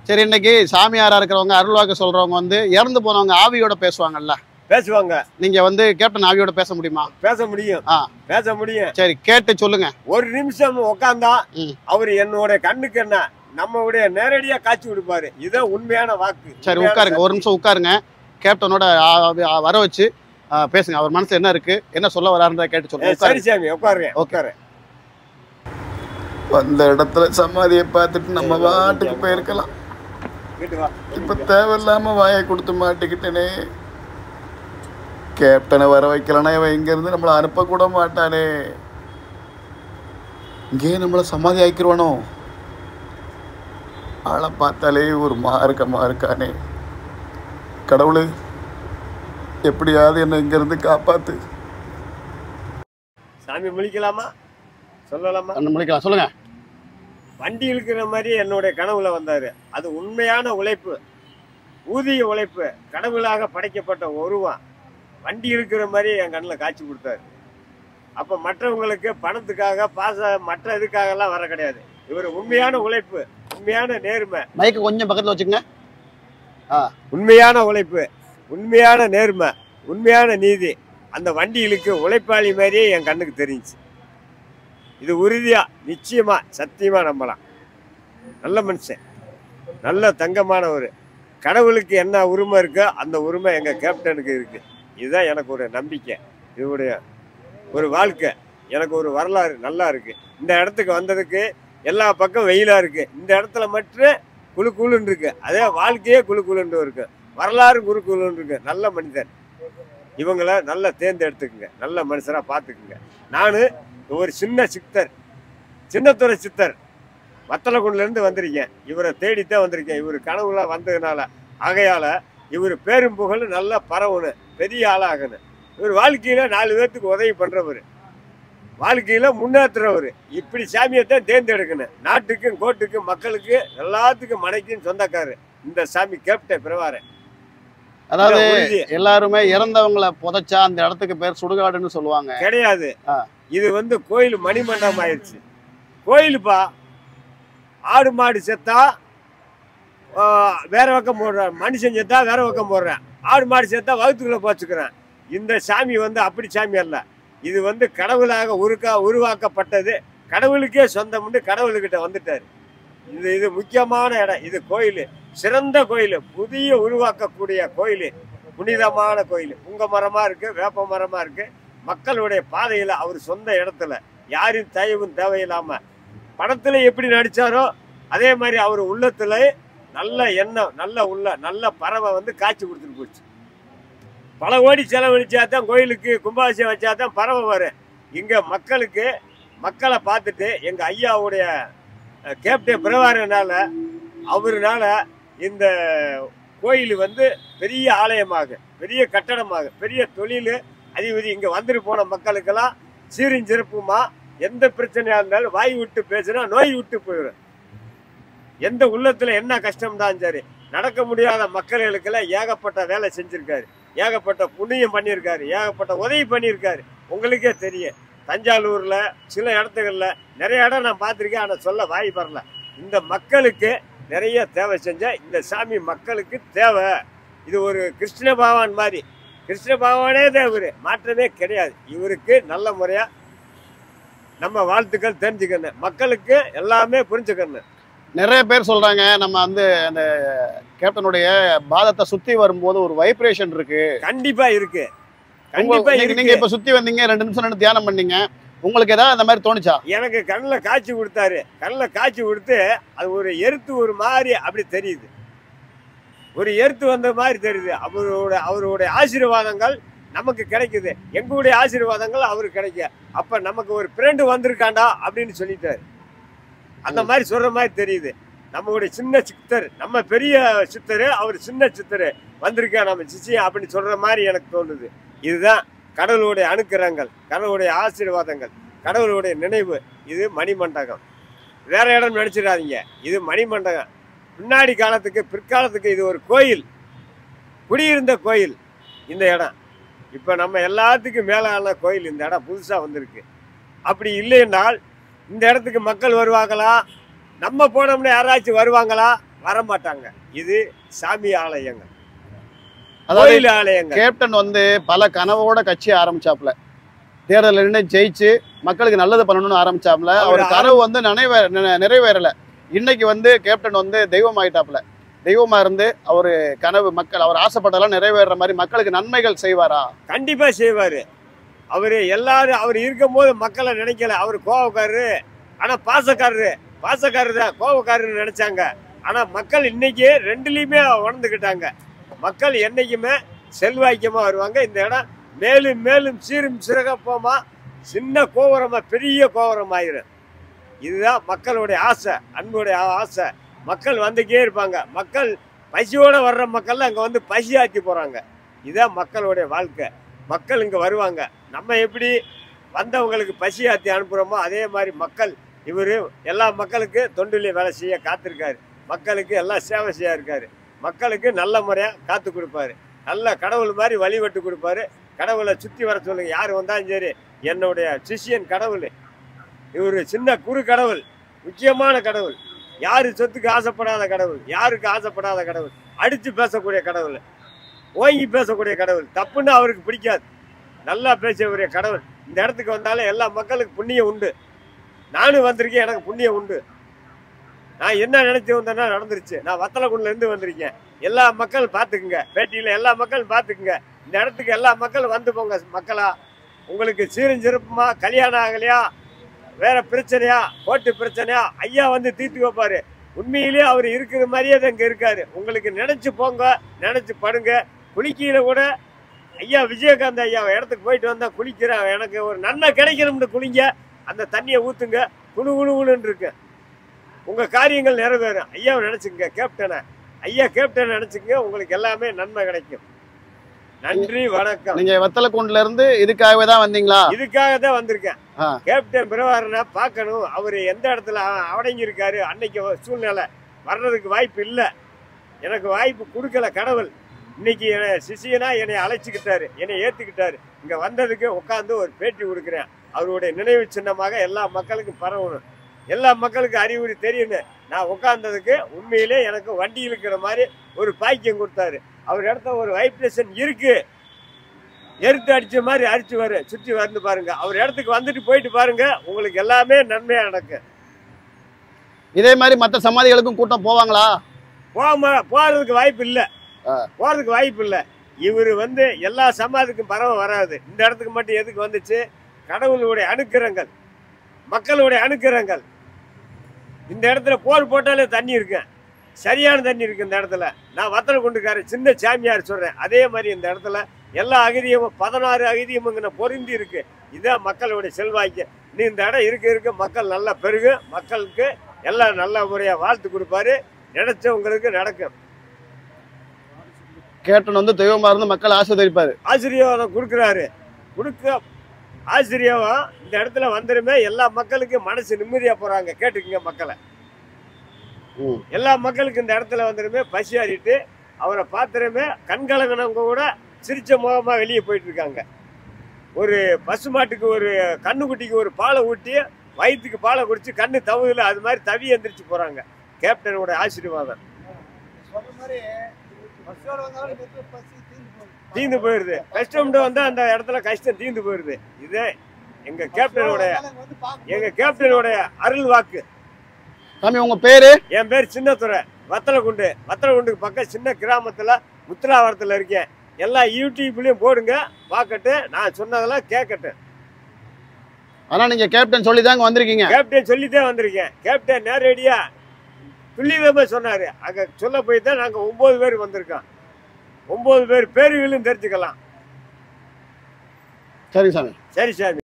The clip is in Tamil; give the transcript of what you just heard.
சரி, இன்னைக்கு சாமியாரா இருக்கிறவங்க அருள்வாக்கு சொல்றவங்க வந்து இறந்து போனவங்க ஆவியோட பேசுவாங்கல்ல, பேசுவாங்க. நீங்க வந்து கேப்டன் ஆவியோட பேச முடியுமா? பேச முடியும். பேச முடியும். சரி, கேட்டு சொல்லுங்க. ஒரு நிமிஷம் உட்காந்தா அவர் என்னோட கண்ணுக்கு என்ன நம்மளுடைய நேரடியா காட்சி கொடுப்பாரு. இதுதான் உண்மையான வாக்கு. சரி, உட்காருங்க, ஒரு நிமிஷம் உட்காருங்க. கேப்டனோட வர வச்சு பேசுங்க. அவர் மனசுல என்ன இருக்கு, என்ன சொல்ல வராருன்றத கேட்டு சொல்லுங்க. சரி சாமி, உட்காருங்க. உட்காரு. அந்த இடத்துல சமாதியை பார்த்துட்டு நம்ம வாட்டுக்கு போயிருக்கலாம். இப்ப தேவையில்லாம வாயை கொடுத்து மாட்டிக்கிட்டேனே. கேப்டனை வர வைக்கலன்னா இவன் இங்க இருந்து நம்மளை அனுப்பக்கூட மாட்டானே. இங்கே நம்மளை சமாதி ஆக்கிடுவானோ? ஆளை பார்த்தாலே ஒரு மார்க்கமா இருக்கானே. கடவுளு, எப்படியாவது என்னை இங்க இருந்து காப்பாத்து. சாமி முழிக்கலாமா? சொல்லலாமா? முழிக்கலாம், சொல்லுங்க. வண்டி இழுக்கிற மாதிரி என்னுடைய கனவுல வந்தாரு. அது உண்மையான உழைப்பு, ஊதிய உழைப்பு. கடவுளாக படைக்கப்பட்ட ஒருவன் வண்டி இழுக்கிற மாதிரி என் கண்ணில் காட்சி கொடுத்தாரு. அப்ப மற்றவங்களுக்கு பணத்துக்காக மற்ற இதுக்காக எல்லாம் வர கிடையாது. இவர் உண்மையான உழைப்பு, உண்மையான நேர்மை. மைக்கு கொஞ்சம் பக்கத்துல வச்சுக்கங்க. உண்மையான உழைப்பு, உண்மையான நேர்மை, உண்மையான நீதி. அந்த வண்டிகளுக்கு உழைப்பாளி மாதிரியே என் கண்ணுக்கு தெரிஞ்சுச்சு. இது உறுதியா, நிச்சயமா, சத்தியமா நம்பலாம். நல்ல மனுஷன், நல்ல தங்கமானவர். கடவுளுக்கு என்ன உரிமை இருக்கோ அந்த உரிமை எங்க கேப்டனுக்கு இருக்கு. இதுதான் எனக்கு ஒரு நம்பிக்கை. இதோடைய ஒரு வாழ்க்கை, எனக்கு ஒரு வரலாறு நல்லா இருக்கு. இந்த இடத்துக்கு வந்ததுக்கு எல்லா பக்கம் வெயிலா இருக்கு, இந்த இடத்துல மட்டும் குழு குழுன்னு இருக்கு. அதே வாழ்க்கையே குழு குழுன்னு இருக்கு, வரலாறு குழு குழுன்னு இருக்கு. நல்ல மனிதர். இவங்களை நல்லா தேர்ந்தெடுத்துக்குங்க, நல்ல மனுஷராக பார்த்துக்குங்க. நான் ஒரு சின்ன சித்தர், சின்னத்துறை சித்தர், வத்தலக்குண்டிலேருந்து வந்திருக்கேன். இவரை தேடித்தான் வந்திருக்கேன். இவர் கனவுல வந்ததுனால, ஆகையால் இவர் பேரும் புகழ் நல்லா பரவணும், பெரிய ஆளாகணும். இவர் வாழ்க்கையில் 4 பேர்த்துக்கு உதவி பண்ணுறவர், வாழ்க்கையில் முன்னேற்றுறவர். இப்படி சாமியைத்தான் தேர்ந்தெடுக்கணும். நாட்டுக்கும் கோட்டுக்கும் மக்களுக்கு எல்லாத்துக்கும் மனைக்கும் சொந்தக்காரு இந்த சாமி கேப்டன் பிரபாகரன். அதாவது எல்லாருமே இறந்தவங்களை புதைச்சா அந்த இடத்துக்கு பேர் சுடுகாடுன்னு சொல்லுவாங்க. கிடையாது, இது வந்து கோயில் மணிமண்டபம் ஆயிடுச்சு. கோயிலுப்பா, ஆடு மாடு செத்தா வேற பக்கம் போடுறேன், மனுஷன் செத்தா வேற பக்கம் போடுறேன், ஆடு மாடு செத்தா வகுத்துக்குள்ள போச்சுக்கிறேன். இந்த சாமி வந்து அப்படி சாமி அல்ல. இது வந்து கடவுளாக உருவாக்கப்பட்டது, கடவுளுக்கே சொந்தம்னு கடவுள்கிட்ட வந்துட்டாரு. இது முக்கியமான இடம். இது கோயில், சிறந்த கோயில், புதிய உருவாக்கக்கூடிய கோயில், புனிதமான கோயில். புங்க மரமா இருக்கு, வேப்ப மரமா இருக்கு. மக்களுடைய பாதையில அவர் சொந்த இடத்துல யாரும் தயவும் தேவையில்லாம படத்துல எப்படி நடிச்சாரோ அதே மாதிரி அவர் உள்ளத்துல நல்ல எண்ணம், நல்ல பறவை வந்து காட்சி கொடுத்துட்டு போச்சு. பல கோடி செலவழிச்சாதான் கோயிலுக்கு கும்பாபிஷேகம் வச்சாதான் பறவை வரும். இங்க மக்களை பார்த்துட்டு எங்க ஐயாவுடைய கேப்டன் பிரபாகரனால, அவருனால இந்த கோயில் வந்து பெரிய ஆலயமாக, பெரிய கட்டடமாக, பெரிய தொழில் அதிபதி. இங்க வந்துட்டு போன மக்களுக்கெல்லாம் சீரும் சிறப்புமா, எந்த பிரச்சனையா இருந்தாலும் வாய் விட்டு பேசுனா நோய் விட்டு போயிடும். எந்த உள்ளத்துல என்ன கஷ்டம்தான் சரி, நடக்க முடியாத மக்களுக்கெல்லாம் ஏகப்பட்ட வேலை செஞ்சிருக்காரு, ஏகப்பட்ட புண்ணியம் பண்ணியிருக்காரு, ஏகப்பட்ட உதவி பண்ணியிருக்காரு. உங்களுக்கே தெரியும், தஞ்சாவூர்ல சில இடத்துகள்ல நிறைய இடம் நான் பார்த்துருக்கேன், ஆனால் சொல்ல வாய் வரல. இந்த மக்களுக்கு நிறைய தேவை செஞ்ச இந்த சாமி மக்களுக்கு தேவை. இது ஒரு கிருஷ்ண பகவான் மாதிரி, கிருஷ்ண பகவானே தான் இவரு, மாற்றமே கிடையாது. இவருக்கு நல்ல முறையா நம்ம வாழ்த்துக்கள் தெரிஞ்சுக்கணும், மக்களுக்கு எல்லாமே புரிஞ்சுக்கணும். நிறைய பேர் சொல்றாங்க, நம்ம வந்து அந்த கேப்டனுடைய பாதத்தை சுத்தி வரும்போது ஒரு வைப்ரேஷன் இருக்கு. கண்டிப்பா இருக்கு, கண்டிப்பா இருக்கு. நீங்க இப்ப சுத்தி வந்தீங்க, 2 நிமிஷம் நின்று தியானம் பண்ணீங்க, உங்களுக்கு ஏதாவது அந்த மாதிரி தோணுச்சா? எனக்கு கண்ணில் காட்சி கொடுத்தாரு. கண்ணில் காட்சி கொடுத்து அது ஒரு எருத்து ஒரு மாதிரி அப்படி தெரியுது, ஒரு எருத்து வந்த மாதிரி தெரியுது. அவருடைய ஆசீர்வாதங்கள் நமக்கு கிடைக்குது, எங்களுடைய ஆசீர்வாதங்கள் அவருக்கு கிடைக்க. அப்ப நமக்கு ஒரு ஃப்ரெண்டு வந்திருக்காண்டா அப்படின்னு சொல்லிட்டாரு. அந்த மாதிரி சொல்ற மாதிரி தெரியுது. நம்மளுடைய சின்ன சித்தர், நம்ம பெரிய சித்தரு, அவர் சின்ன சித்தரு வந்திருக்கா நம்ம சிச்சியம் அப்படின்னு சொல்ற மாதிரி எனக்கு தோணுது. இதுதான் கடவுளுடைய அனுக்கிரகங்கள், கடவுளுடைய ஆசீர்வாதங்கள், கடவுளுடைய நினைவு. இது மணிமண்டபம், வேற இடம் நினைச்சிடாதீங்க. இது மணிமண்டபம். பின்னாடி காலத்துக்கு பிற்காலத்துக்கு இது ஒரு கோயில், குடியிருந்த கோயில் இந்த இடம். இப்போ நம்ம எல்லாத்துக்கும் மேலான கோயில் இந்த இடம் புதுசாக வந்திருக்கு. அப்படி இல்லைன்னால் இந்த இடத்துக்கு மக்கள் வருவாங்களா? நம்ம போனோம்னா யாராச்சும் வருவாங்களா? வரமாட்டாங்க. இது சாமி ஆலயங்கள், அதாவது கோயில் ஆலயங்கள். கேப்டன் வந்து பல கனவோட கட்சி ஆரம்பிச்சாப்ல, தேர்தலில் நின்று ஜெயிச்சு மக்களுக்கு நல்லது பண்ணணும்னு ஆரம்பிச்சாப்ல. அவர் கனவு வந்து நிறைவேறல. இன்னைக்கு வந்து கேப்டன் வந்து தெய்வம் ஆயிட்டாப்ல. தெய்வமா இருந்து அவரு கனவு மக்கள் அவர் ஆசைப்பட்டதெல்லாம் நிறைவேற மாதிரி மக்களுக்கு நன்மைகள் செய்வாரா? கண்டிப்பா செய்வாரு. அவரு எல்லாரும் அவர் இருக்கும் போது மக்களை நினைக்கல. அவரு கோவக்காரரு, ஆனா பாசக்காரரு தான். கோவக்காரரு நினைச்சாங்க. ஆனா மக்கள் இன்னைக்கு ரெண்டுலயுமே உணர்ந்துக்கிட்டாங்க. மக்கள் என்னைக்குமே செல்வாக்கியமா வருவாங்க. இந்த இடம் மேலும் மேலும் சீரும் சிறகப்பமா, சின்ன கோபுரமா பெரிய கோபுரம் ஆயிரும். இதுதான் மக்களுடைய ஆசை, அன்புடைய ஆசை. மக்கள் வந்துக்கே இருப்பாங்க. மக்கள் பசியோட வர்ற மக்கள் அங்க வந்து பசி ஆக்கி போறாங்க. இதுதான் மக்களுடைய வாழ்க்கை. மக்கள் இங்க வருவாங்க. நம்ம எப்படி வந்தவங்களுக்கு பசி ஆத்தி அனுப்புறோமோ அதே மாதிரி மக்கள் இவரு எல்லா மக்களுக்கு தொண்டிலே வேலை செய்ய காத்திருக்காரு. மக்களுக்கு எல்லாம் சேவை செய்ய இருக்காரு. மக்களுக்கு நல்ல முறையா காத்து கொடுப்பாரு. நல்ல கடவுள் மாதிரி வழிபட்டு கொடுப்பாரு. கடவுளை சுற்றி வர சொல்லுங்க. யார் வந்தாலும் சரி, என்னுடைய சிஷியன் கடவுள். இவரு சின்ன குறு கடவுள், முக்கியமான கடவுள். யாரு சொத்துக்கு ஆசைப்படாத கடவுள், யாருக்கு ஆசைப்படாத கடவுள், அடிச்சு பேசக்கூடிய கடவுள், ஓங்கி பேசக்கூடிய கடவுள். தப்புன்னு அவருக்கு பிடிக்காது. நல்லா பேசக்கூடிய கடவுள். இந்த இடத்துக்கு வந்தாலும் எல்லா மக்களுக்கு புண்ணியம் உண்டு. நானும் வந்திருக்கேன், எனக்கு புண்ணியம் உண்டு. நான் என்ன நினைச்சு வந்தேன்னா நடந்துருச்சு. நான் வத்தலக்குண்டில இருந்து வந்திருக்கேன். எல்லா மக்கள் பார்த்துக்குங்க, பேட்டியில் எல்லா மக்களும் பார்த்துக்குங்க. இந்த இடத்துக்கு எல்லா மக்களும் வந்து போங்க. மக்களா, உங்களுக்கு சீரும் சிறப்புமா, கல்யாணம் ஆகலையா, வேற பிரச்சனையா, கோட்டு பிரச்சனையா, ஐயா வந்து தீர்த்து வைப்பாரு. உண்மையிலேயே அவர் இருக்கிற மாதிரியே தான் இங்கே இருக்காரு. உங்களுக்கு நினைச்சு போங்க, நினைச்சு படுங்க. குளிக்கையில கூட ஐயா விஜயகாந்த் ஐயா இடத்துக்கு போயிட்டு வந்தா குளிக்கிறேன், எனக்கு ஒரு நன்மை கிடைக்கணும்னு குளிங்க. அந்த தண்ணியை ஊத்துங்க, குழு குழுன்னு இருக்கு. உங்க காரியங்கள் நிறைவேறும். ஐயாவை நினைச்சுங்க, கேப்டனை, ஐயா கேப்டன் நினைச்சுங்க, உங்களுக்கு எல்லாமே நன்மை கிடைக்கும். நன்றி, வணக்கம். நீங்க வத்தலக்குண்டுல இருந்து இதுக்காகவே தான் வந்தீங்களா? இதுக்காக தான் வந்திருக்கேன். கேப்டன் பிரபாகரனை பார்க்கணும். அவரு எந்த இடத்துல அடங்கி இருக்காரு. அன்னைக்கு சூழ்நிலை வர்றதுக்கு வாய்ப்பு இல்லை. எனக்கு வாய்ப்பு கொடுக்கல கடவுள். இன்னைக்கு சிஷியனா என்னை அழைச்சிக்கிட்டாரு, என்னை ஏத்துக்கிட்டாரு. இங்க வந்ததுக்கு உட்காந்து ஒரு பேட்டி கொடுக்குறேன். அவருடைய நினைவு சின்னமாக எல்லா மக்களுக்கும் பரவணும், எல்லா மக்களுக்கும் அறிகுறி தெரியணும். நான் உட்கார்ந்ததுக்கு உண்மையிலே எனக்கு வண்டி இழுக்கிற மாதிரி ஒரு பாக்கியம் கொடுத்தாரு. அவர் இடத்த ஒரு வைப்ரேஷன் இருக்கு. எருத்து அடிச்ச மாதிரி அடிச்சு வரும். சுற்றி வந்து பாருங்க. அவர் இடத்துக்கு வந்துட்டு போயிட்டு பாருங்க, உங்களுக்கு எல்லாமே நன்மையா நடக்கும். இதே மாதிரி மற்ற சமாதிகளுக்கும் கூட்டம் போவாங்களா? போறதுக்கு வாய்ப்பு இல்லை. போறதுக்கு வாய்ப்பு இல்லை. இவர் வந்து எல்லா சமாதிக்கும் பரவ வராது. இந்த இடத்துக்கு மட்டும் எதுக்கு வந்துச்சு? கடவுளுடைய அனுக்கிரங்கள், மக்களுடைய அனுக்கிரங்கள். இந்த இடத்துல போர் போட்டாலே தண்ணி இருக்கு, சரியான தண்ணி இருக்கு இந்த இடத்துல. நான் வத்தலக்குண்டுக்காரர் சின்ன சாமியார் சொல்றேன். அதே மாதிரி இந்த இடத்துல எல்லா அகதியமும் 16 அகதியமுங்கிற பொருந்தி இருக்கு. இதுதான் மக்களுடைய செல்வாக்கு. நீ இந்த இடம் இருக்க மக்கள் நல்லா பெருகு. மக்களுக்கு எல்லாம் நல்ல முறையா வாழ்த்து கொடுப்பாரு. நினைச்சவங்களுக்கு நடக்கும். கேப்டன் வந்து தெய்வமா இருந்து மக்கள் ஆசீர்வதிப்பாரு. ஆசீர்வாதம் கொடுக்குறாரு. ஆசிரியாவும் இந்த இடத்துல வந்துருமே எல்லா மக்களுக்கும் மனசு நிம்மதியா போறாங்க. கேட்டுக்குங்க மக்களை. எல்லா மக்களுக்கும் இந்த இடத்துல வந்துருமே பசி ஆறிட்டு அவரை பார்த்துருமே கண்கலங்கினவங்க கூட சிரிச்ச முகமா வெளியே போயிட்டு இருக்காங்க. ஒரு பசுமாட்டுக்கு ஒரு கண்ணுக்குட்டிக்கு ஒரு பாலை ஊட்டி வயிற்றுக்கு பாலை குடிச்சு கண்ணு தவுதுல அது மாதிரி தவி எந்திரிச்சு போறாங்க. கேப்டனோட ஆசீர்வாதம் தீந்து போயிருது. கஷ்டம் வந்தா அந்த இடத்துல கஷ்டம் தீந்து போயிருது. இதே எங்க கேப்டனுடைய அருள் வாக்கு. சாமி, உங்க பேரு? என் பேர் சின்னத்துறை. வத்தலக்குண்டுக்கு பக்கம் சின்ன கிராமத்துல முத்துராவரத்துல இருக்கேன். எல்லா யூடியூப்லயும் போடுங்க, பார்க்கட்டு. நான் சொன்னதெல்லாம் கேட்கட்டு. ஆனா நீங்க கேப்டன் சொல்லி தாங்க வந்திருக்கீங்க? கேப்டன் சொல்லிதான் வந்திருக்கேன். கேப்டன் நேரடியா துல்லியமா சொன்னாரு. அங்க சொல்ல போய் தான் நாங்க 9 பேர் வந்திருக்கோம். 9 பேர் பேருகளும் தெரிஞ்சுக்கலாம். சரி சாமி. சரி சாமி.